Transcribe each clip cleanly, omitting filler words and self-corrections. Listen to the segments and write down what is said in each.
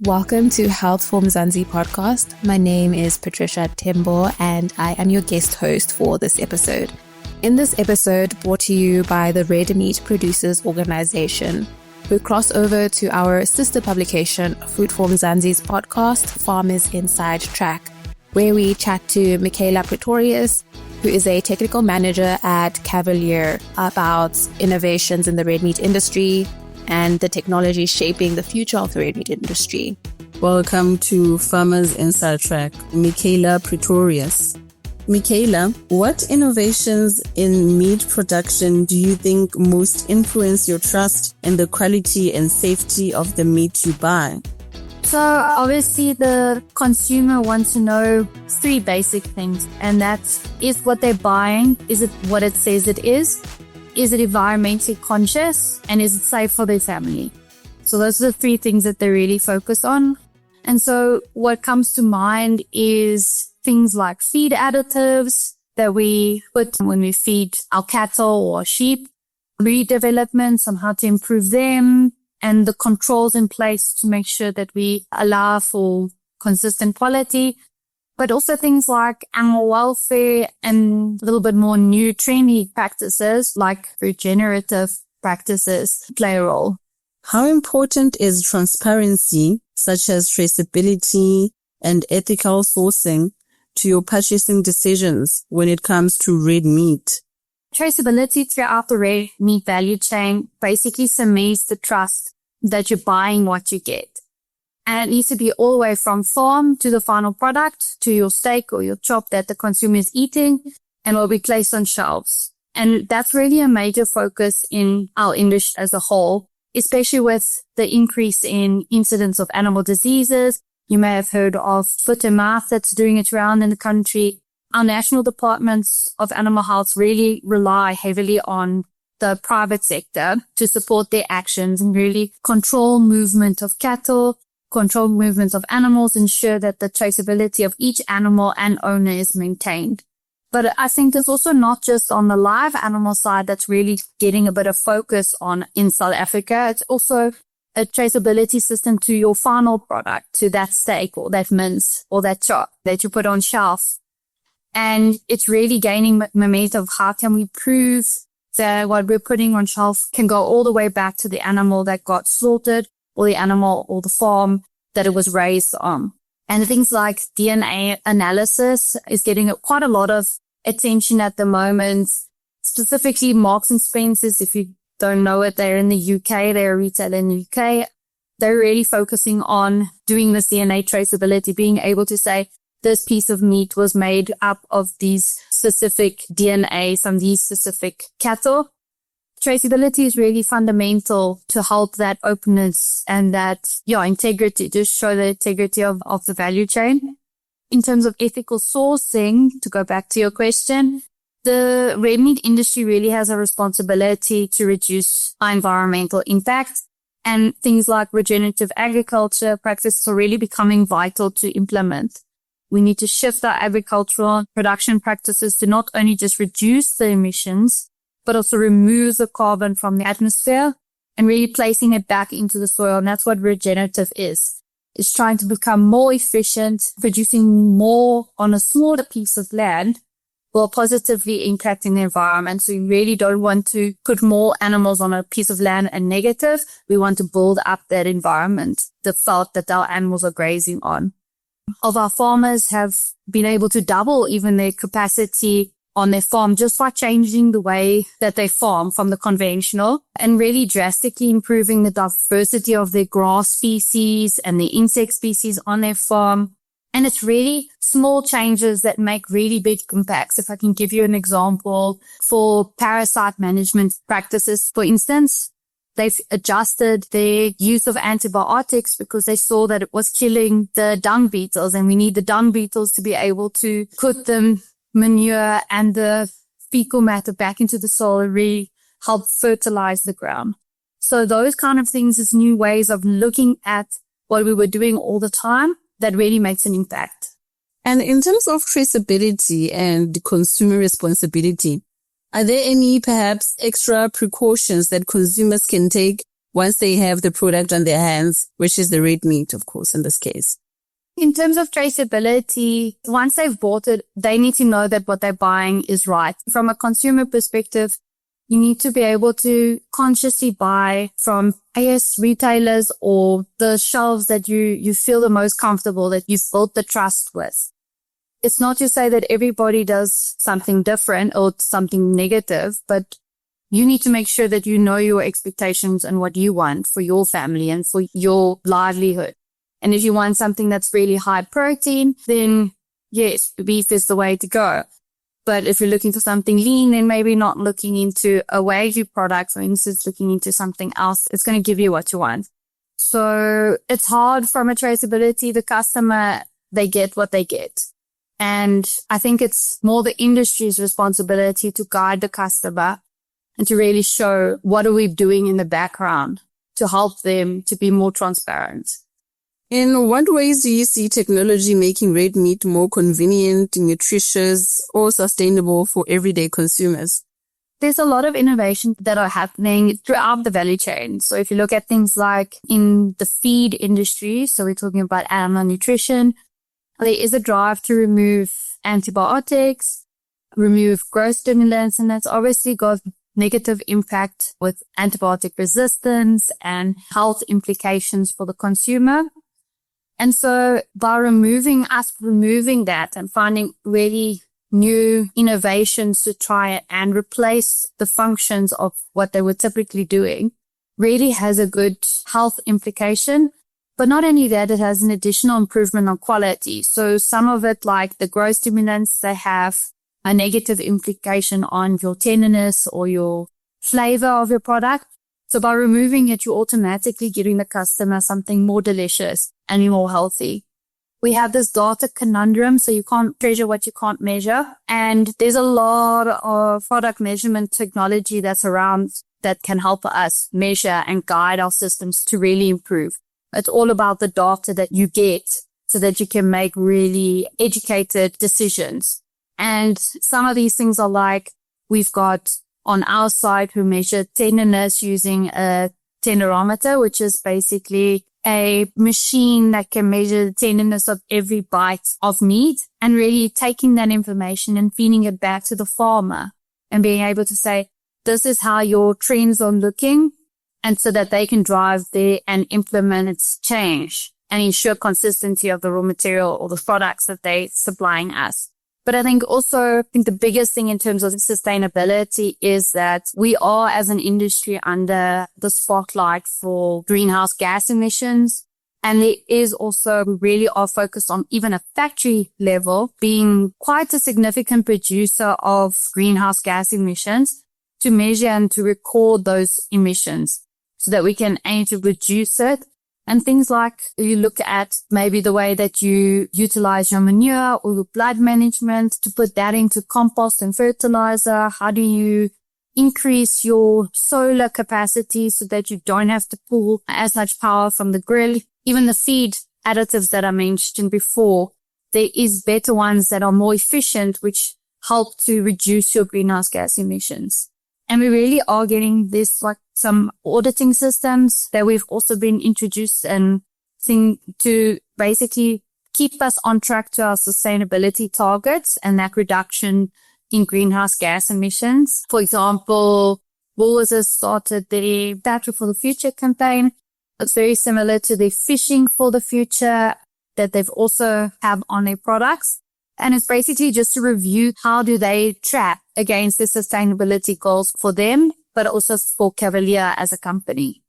Welcome to Health for Mzansi podcast. My name is Patricia Tembo and I am your guest host for this episode. In this episode, brought to you by the Red Meat Producers Organization, we cross over to our sister publication, Food for Mzansi's podcast, Farmers Inside Track, where we chat to Michaela Pretorius, who is a technical manager at Cavalier, about innovations in the red meat industry and the technology shaping the future of the red meat industry. Welcome to Farmers Inside Track, Michaela Pretorius. Michaela, what innovations in meat production do you think most influence your trust in the quality and safety of the meat you buy? So obviously the consumer wants to know three basic things, and that's, is what they're buying, is it what it says it is it environmentally conscious, and is it safe for their family? So those are the three things that they really focus on. And so what comes to mind is things like feed additives that we put when we feed our cattle or sheep, breed developments on how to improve them, and the controls in place to make sure that we allow for consistent quality, but also things like animal welfare and a little bit more new-trendy practices like regenerative practices play a role. How important is transparency, such as traceability and ethical sourcing, to your purchasing decisions when it comes to red meat? Traceability throughout the red meat value chain basically cements the trust that you're buying what you get. And it needs to be all the way from farm to the final product, to your steak or your chop that the consumer is eating and will be placed on shelves. And that's really a major focus in our industry as a whole, especially with the increase in incidence of animal diseases. You may have heard of foot and mouth that's doing its round in the country. Our national departments of animal health really rely heavily on the private sector to support their actions and really control movement of cattle, control movements of animals, ensure that the traceability of each animal and owner is maintained. But I think there's also not just on the live animal side that's really getting a bit of focus on in South Africa. It's also a traceability system to your final product, to that steak or that mince or that chop that you put on shelf. And it's really gaining momentum of how can we prove that what we're putting on shelf can go all the way back to the animal that got slaughtered or the animal or the farm that it was raised on. And things like DNA analysis is getting quite a lot of attention at the moment, specifically Marks and Spencer's. If you don't know it, they're in the UK, they're a retailer in the UK. They're really focusing on doing this DNA traceability, being able to say, this piece of meat was made up of these specific DNA from these specific cattle. Traceability is really fundamental to help that openness and that, integrity, to show the integrity of the value chain. In terms of ethical sourcing, to go back to your question, the red meat industry really has a responsibility to reduce our environmental impact, and things like regenerative agriculture practices are really becoming vital to implement. We need to shift our agricultural production practices to not only just reduce the emissions, but also remove the carbon from the atmosphere and really placing it back into the soil. And that's what regenerative is. It's trying to become more efficient, producing more on a smaller piece of land while positively impacting the environment. So we really don't want to put more animals on a piece of land and negative. We want to build up that environment, the felt that our animals are grazing on. Of our farmers have been able to double even their capacity on their farm just by changing the way that they farm from the conventional and really drastically improving the diversity of their grass species and the insect species on their farm. And it's really small changes that make really big impacts. If I can give you an example, for parasite management practices, for instance, they've adjusted their use of antibiotics because they saw that it was killing the dung beetles, and we need the dung beetles to be able to put them manure and the fecal matter back into the soil and really help fertilize the ground. So those kind of things is new ways of looking at what we were doing all the time that really makes an impact. And in terms of traceability and consumer responsibility, are there any perhaps extra precautions that consumers can take once they have the product on their hands, which is the red meat, of course, in this case? In terms of traceability, once they've bought it, they need to know that what they're buying is right. From a consumer perspective, you need to be able to consciously buy from retailers or the shelves that you feel the most comfortable, that you've built the trust with. It's not to say that everybody does something different or something negative, but you need to make sure that you know your expectations and what you want for your family and for your livelihood. And if you want something that's really high protein, then yes, beef is the way to go. But if you're looking for something lean, then maybe not looking into a Wagyu product, for instance, looking into something else, it's going to give you what you want. So it's hard from a traceability. The customer, they get what they get. And I think it's more the industry's responsibility to guide the customer and to really show what are we doing in the background to help them to be more transparent. In what ways do you see technology making red meat more convenient, nutritious, or sustainable for everyday consumers? There's a lot of innovation that are happening throughout the value chain. So if you look at things like in the feed industry, so we're talking about animal nutrition, there is a drive to remove antibiotics, remove growth stimulants, and that's obviously got negative impact with antibiotic resistance and health implications for the consumer. And so by removing that and finding really new innovations to try and replace the functions of what they were typically doing really has a good health implication. But not only that, it has an additional improvement on quality. So some of it, like the growth stimulants, they have a negative implication on your tenderness or your flavor of your product. So by removing it, you're automatically giving the customer something more delicious and more healthy. We have this data conundrum, so you can't treasure what you can't measure. And there's a lot of product measurement technology that's around that can help us measure and guide our systems to really improve. It's all about the data that you get so that you can make really educated decisions. And some of these things are like, we've got on our side who measure tenderness using a tenderometer, which is basically a machine that can measure the tenderness of every bite of meat, and really taking that information and feeding it back to the farmer and being able to say, this is how your trends are looking, and so that they can drive there and implement its change and ensure consistency of the raw material or the products that they're supplying us. But I think the biggest thing in terms of sustainability is that we are, as an industry, under the spotlight for greenhouse gas emissions. And there is also, we really are focused on even a factory level being quite a significant producer of greenhouse gas emissions to measure and to record those emissions so that we can aim to reduce it. And things like you look at maybe the way that you utilize your manure or your blood management to put that into compost and fertilizer. How do you increase your solar capacity so that you don't have to pull as much power from the grid? Even the feed additives that I mentioned before, there is better ones that are more efficient, which help to reduce your greenhouse gas emissions. And we really are getting this, like some auditing systems that we've also been introduced and to basically keep us on track to our sustainability targets and that reduction in greenhouse gas emissions. For example, Woolworths has started the Battery for the Future campaign. It's very similar to the Fishing for the Future that they've also have on their products. And it's basically just to review how do they track against the sustainability goals for them, but also for Cavalier as a company.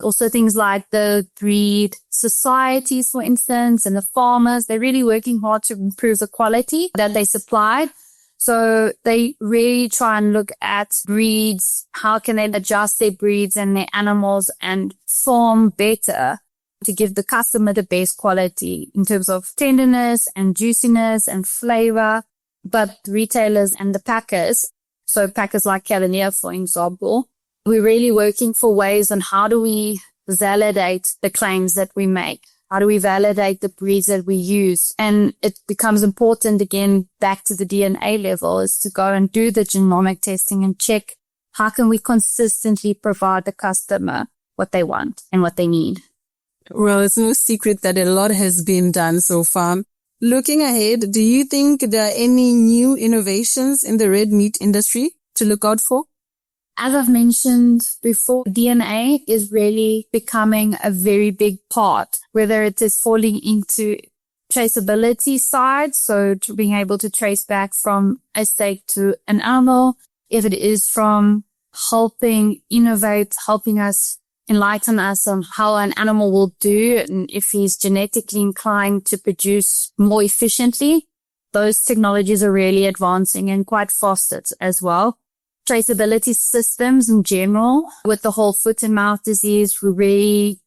Also things like the breed societies, for instance, and the farmers, they're really working hard to improve the quality that they supplied. So they really try and look at breeds. How can they adjust their breeds and their animals and farm better to give the customer the best quality in terms of tenderness and juiciness and flavor? But retailers and the packers, so packers like Cavalier, for example, we're really working for ways on how do we validate the claims that we make? How do we validate the breeds that we use? And it becomes important, again, back to the DNA level, is to go and do the genomic testing and check how can we consistently provide the customer what they want and what they need. Well, it's no secret that a lot has been done so far. Looking ahead, do you think there are any new innovations in the red meat industry to look out for? As I've mentioned before, DNA is really becoming a very big part, whether it is falling into traceability side, so to being able to trace back from a steak to an animal, if it is from helping innovate, helping us enlighten us on how an animal will do, and if he's genetically inclined to produce more efficiently, those technologies are really advancing and quite fast as well. Traceability systems in general, with the whole foot and mouth disease, the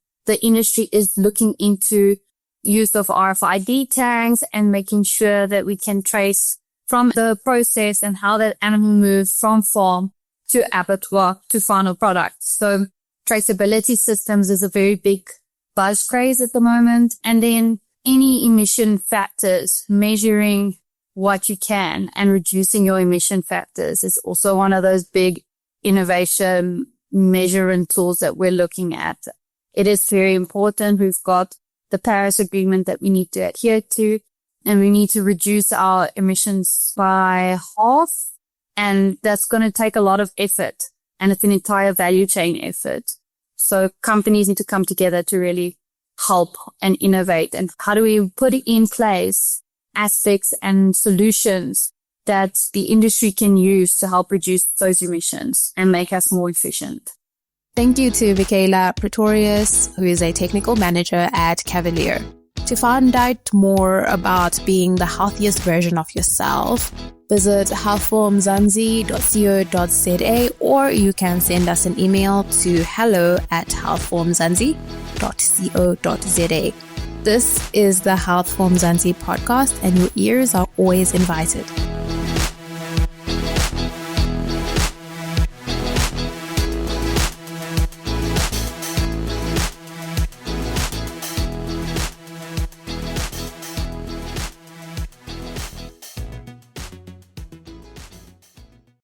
industry is looking into use of RFID tags and making sure that we can trace from the process and how that animal moved from farm to abattoir to final product. So traceability systems is a very big buzz craze at the moment. And then any emission factors, measuring what you can and reducing your emission factors is also one of those big innovation measuring tools that we're looking at. It is very important. We've got the Paris Agreement that we need to adhere to, and we need to reduce our emissions by half. And that's going to take a lot of effort, and it's an entire value chain effort. So companies need to come together to really help and innovate. And how do we put in place aspects and solutions that the industry can use to help reduce those emissions and make us more efficient? Thank you to Michaela Pretorius, who is a technical manager at Cavalier. To find out more about being the healthiest version of yourself, visit healthformzansi.co.za, or you can send us an email to hello@healthformzansi.co.za. This is the Health Form Zanzi podcast, and your ears are always invited.